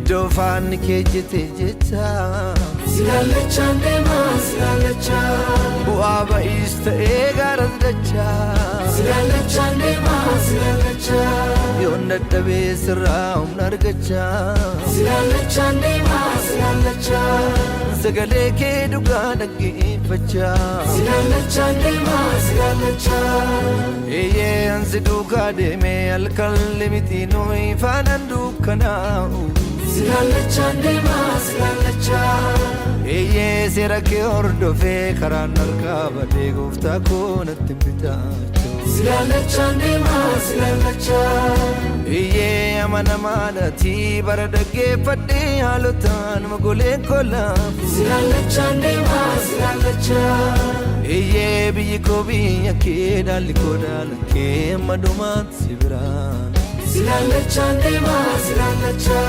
Idofan kejete jeta Silalecha nema silalecha Buaba ista egarad dacha Silalecha nema silalecha Yonna dabe sirra nargacha Silalecha nema silalecha Sagale ke duga nagifacha Silalecha nema silalecha Eye ansi duga de me alkalimiti no ifanandu kana Silalecha nema silalecha Eye sera ke ordo fe karan alkaba de gufta konat bitacho Silalecha nema silalecha Eye amana mana ti baradage fadde halutan magole kola Silalecha nema silalecha Eye biyiko biyake daliko dalake madumat sibran Silalecha nema silalecha